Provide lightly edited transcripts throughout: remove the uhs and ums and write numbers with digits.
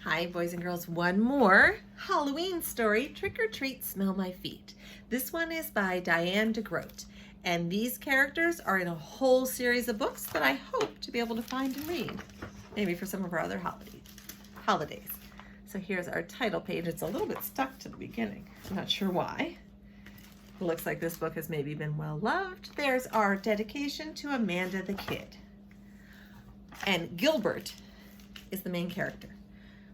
Hi, boys and girls. One more Halloween story, Trick or Treat, Smell My Feet. This one is by Diane de Groat, and these characters are in a whole series of books that I hope to be able to find and read, maybe for some of our other holidays. So here's our title page. It's a little bit stuck to the beginning. I'm not sure why. It looks like this book has maybe been well loved. There's our dedication to Amanda the Kid. And Gilbert is the main character.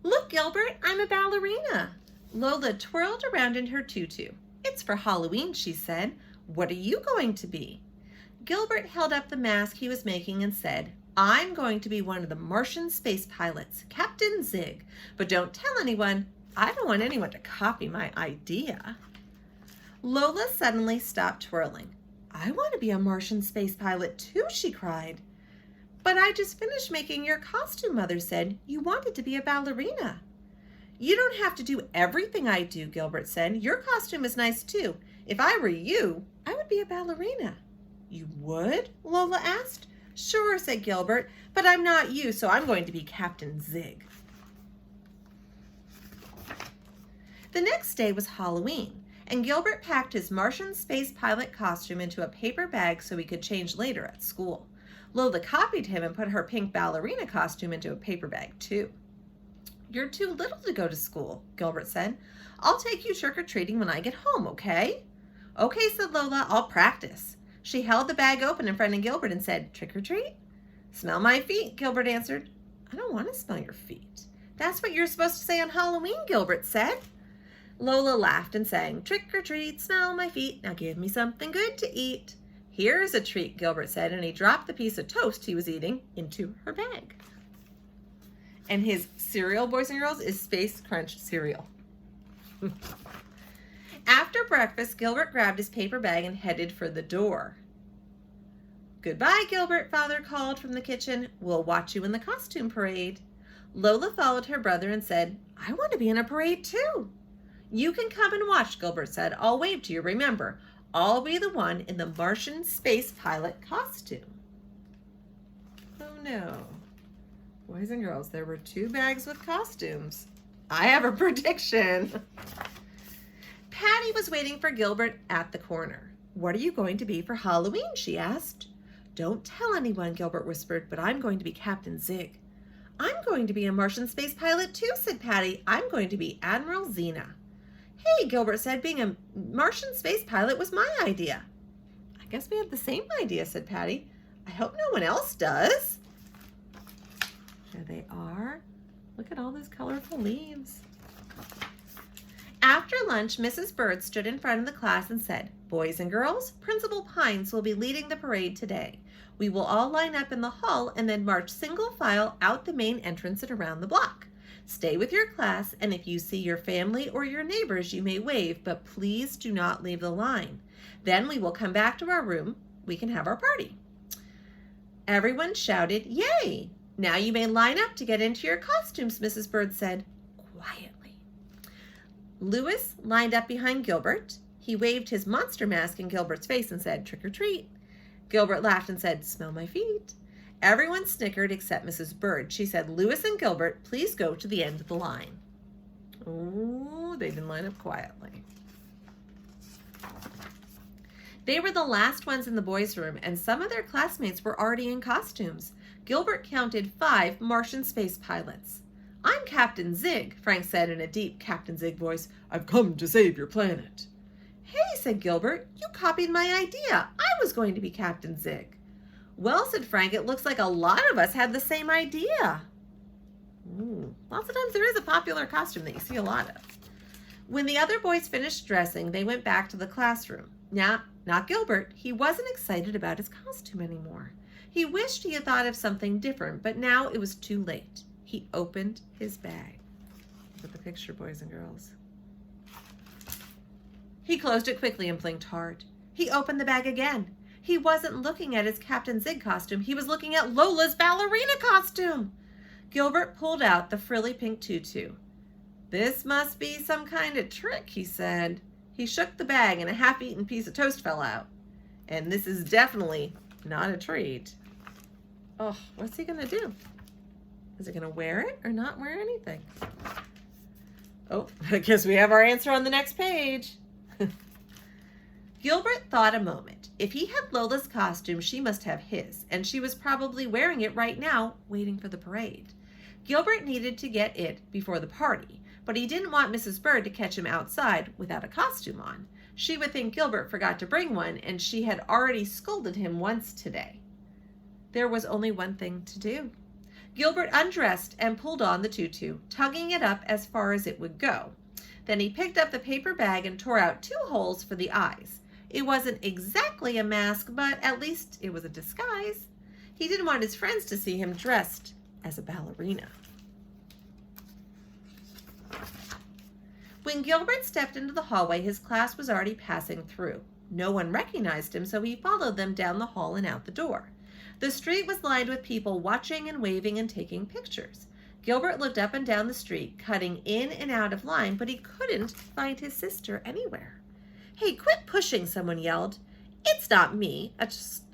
"Look, Gilbert, I'm a ballerina." Lola twirled around in her tutu. "It's for Halloween," she said. "What are you going to be?" Gilbert held up the mask he was making and said, "I'm going to be one of the Martian space pilots, Captain Zig. But don't tell anyone. I don't want anyone to copy my idea." Lola suddenly stopped twirling. "I want to be a Martian space pilot too," she cried. "But I just finished making your costume," Mother said. "You wanted to be a ballerina." "You don't have to do everything I do," Gilbert said. "Your costume is nice too. If I were you, I would be a ballerina." "You would?" Lola asked. "Sure," said Gilbert, "but I'm not you, so I'm going to be Captain Zig." The next day was Halloween, and Gilbert packed his Martian space pilot costume into a paper bag so he could change later at school. Lola copied him and put her pink ballerina costume into a paper bag too. "You're too little to go to school," Gilbert said. "I'll take you trick-or-treating when I get home, okay?" "Okay," said Lola, "I'll practice." She held the bag open in front of Gilbert and said, "Trick-or-treat?" "Smell my feet," Gilbert answered. "I don't want to smell your feet." "That's what you're supposed to say on Halloween," Gilbert said. Lola laughed and sang, "Trick-or-treat, smell my feet, now give me something good to eat." "Here's a treat," Gilbert said, and he dropped the piece of toast he was eating into her bag. And his cereal, boys and girls, is Space Crunch cereal. After breakfast, Gilbert grabbed his paper bag and headed for the door. "Goodbye, Gilbert," Father called from the kitchen. "We'll watch you in the costume parade." Lola followed her brother and said, "I want to be in a parade too." "You can come and watch," Gilbert said. "I'll wave to you, remember. I'll be the one in the Martian space pilot costume." Oh no. Boys and girls, there were 2 bags with costumes. I have a prediction. Patty was waiting for Gilbert at the corner. "What are you going to be for Halloween?" she asked. "Don't tell anyone," Gilbert whispered, "but I'm going to be Captain Zig." "I'm going to be a Martian space pilot too," said Patty. "I'm going to be Admiral Xena." "Hey," Gilbert said, "being a Martian space pilot was my idea." "I guess we have the same idea," said Patty. "I hope no one else does." There they are. Look at all those colorful leaves. After lunch, Mrs. Bird stood in front of the class and said, "Boys and girls, Principal Pines will be leading the parade today. We will all line up in the hall and then march single file out the main entrance and around the block. Stay with your class, and if you see your family or your neighbors, you may wave, but please do not leave the line. Then we will come back to our room. We can have our party." Everyone shouted, "Yay!" "Now you may line up to get into your costumes," Mrs. Bird said quietly. Lewis lined up behind Gilbert. He waved his monster mask in Gilbert's face and said, "Trick or treat." Gilbert laughed and said, "Smell my feet." Everyone snickered except Mrs. Bird. She said, "Lewis and Gilbert, please go to the end of the line." Oh, they didn't line up quietly. They were the last ones in the boys' room, and some of their classmates were already in costumes. Gilbert counted 5 Martian space pilots. "I'm Captain Zig," Frank said in a deep Captain Zig voice. "I've come to save your planet." "Hey," said Gilbert, "you copied my idea. I was going to be Captain Zig." "Well," said Frank, "it looks like a lot of us had the same idea." Lots of times there is a popular costume that you see a lot of. When the other boys finished dressing, they went back to the classroom. Now, not Gilbert. He wasn't excited about his costume anymore. He wished he had thought of something different, but now it was too late. He opened his bag. Look at the picture, boys and girls. He closed it quickly and blinked hard. He opened the bag again. He wasn't looking at his Captain Zig costume. He was looking at Lola's ballerina costume. Gilbert pulled out the frilly pink tutu. "This must be some kind of trick," he said. He shook the bag and a half-eaten piece of toast fell out. "And this is definitely not a treat." Oh, what's he gonna do? Is it going to wear it or not wear anything? Oh, I guess we have our answer on the next page. Gilbert thought a moment. If he had Lola's costume, she must have his, and she was probably wearing it right now, waiting for the parade. Gilbert needed to get it before the party, but he didn't want Mrs. Bird to catch him outside without a costume on. She would think Gilbert forgot to bring one, and she had already scolded him once today. There was only one thing to do. Gilbert undressed and pulled on the tutu, tugging it up as far as it would go. Then he picked up the paper bag and tore out 2 holes for the eyes. It wasn't exactly a mask, but at least it was a disguise. He didn't want his friends to see him dressed as a ballerina. When Gilbert stepped into the hallway, his class was already passing through. No one recognized him, so he followed them down the hall and out the door. The street was lined with people watching and waving and taking pictures. Gilbert looked up and down the street, cutting in and out of line, but he couldn't find his sister anywhere. "Hey, quit pushing," someone yelled. "It's not me,"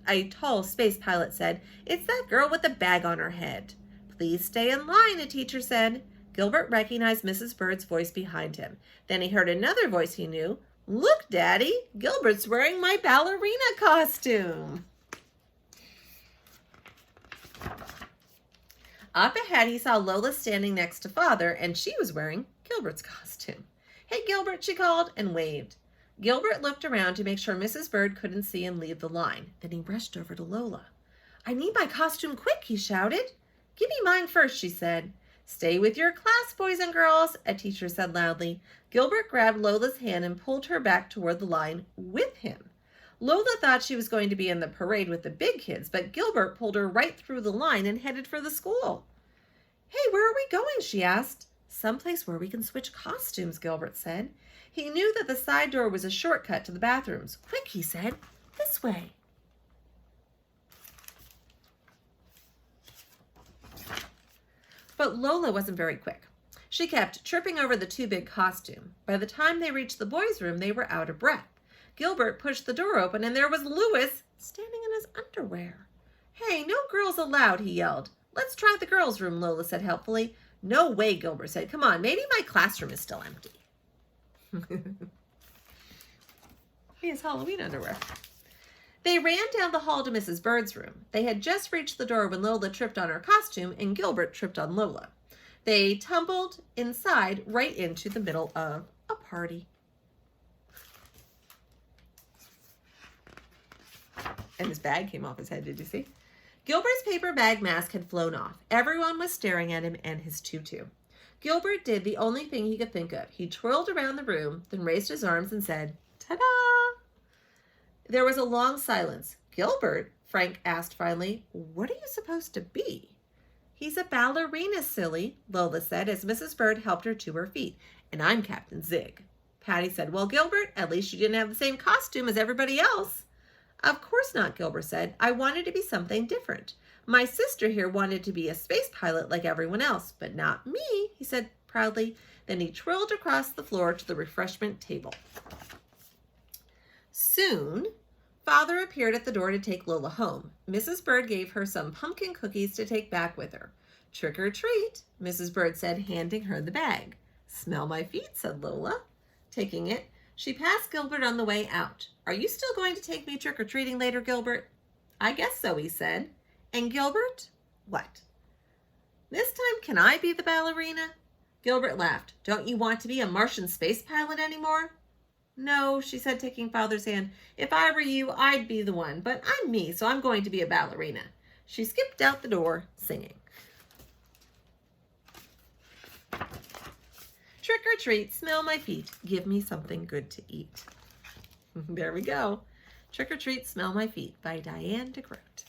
a tall space pilot said. "It's that girl with the bag on her head." "Please stay in line," a teacher said. Gilbert recognized Mrs. Bird's voice behind him. Then he heard another voice he knew. "Look, Daddy, Gilbert's wearing my ballerina costume." Up ahead, he saw Lola standing next to Father, and she was wearing Gilbert's costume. "Hey, Gilbert," she called and waved. Gilbert looked around to make sure Mrs. Bird couldn't see and leave the line. Then he rushed over to Lola. "I need my costume quick," he shouted. "Give me mine first," she said. "Stay with your class, boys and girls," a teacher said loudly. Gilbert grabbed Lola's hand and pulled her back toward the line with him. Lola thought she was going to be in the parade with the big kids, but Gilbert pulled her right through the line and headed for the school. "Hey, where are we going?" she asked. "Someplace where we can switch costumes," Gilbert said. He knew that the side door was a shortcut to the bathrooms. "Quick," he said. "This way." But Lola wasn't very quick. She kept tripping over the too big costume. By the time they reached the boys' room, they were out of breath. Gilbert pushed the door open, and there was Louis standing in his underwear. "Hey, no girls allowed," he yelled. "Let's try the girls' room," Lola said helpfully. "No way," Gilbert said. "Come on, maybe my classroom is still empty." He has Halloween underwear. They ran down the hall to Mrs. Bird's room. They had just reached the door when Lola tripped on her costume and Gilbert tripped on Lola. They tumbled inside right into the middle of a party. And his bag came off his head, did you see? Gilbert's paper bag mask had flown off. Everyone was staring at him and his tutu. Gilbert did the only thing he could think of. He twirled around the room, then raised his arms and said, "Ta-da!" There was a long silence. "Gilbert," Frank asked finally, "what are you supposed to be?" "He's a ballerina, silly," Lola said as Mrs. Bird helped her to her feet. "And I'm Captain Zig." Patty said, "Well, Gilbert, at least you didn't have the same costume as everybody else." "Of course not," Gilbert said. "I wanted to be something different. My sister here wanted to be a space pilot like everyone else, but not me," he said proudly. Then he twirled across the floor to the refreshment table. Soon, Father appeared at the door to take Lola home. Mrs. Bird gave her some pumpkin cookies to take back with her. "Trick or treat," Mrs. Bird said, handing her the bag. "Smell my feet," said Lola, taking it. She passed Gilbert on the way out. "Are you still going to take me trick-or-treating later, Gilbert?" "I guess so," he said. "And Gilbert?" "What?" "This time, can I be the ballerina?" Gilbert laughed. "Don't you want to be a Martian space pilot anymore?" "No," she said, taking Father's hand. "If I were you, I'd be the one, but I'm me, so I'm going to be a ballerina." She skipped out the door, singing. Trick or treat, smell my feet, give me something good to eat. There we go. Trick or treat, smell my feet by Diane de Groat.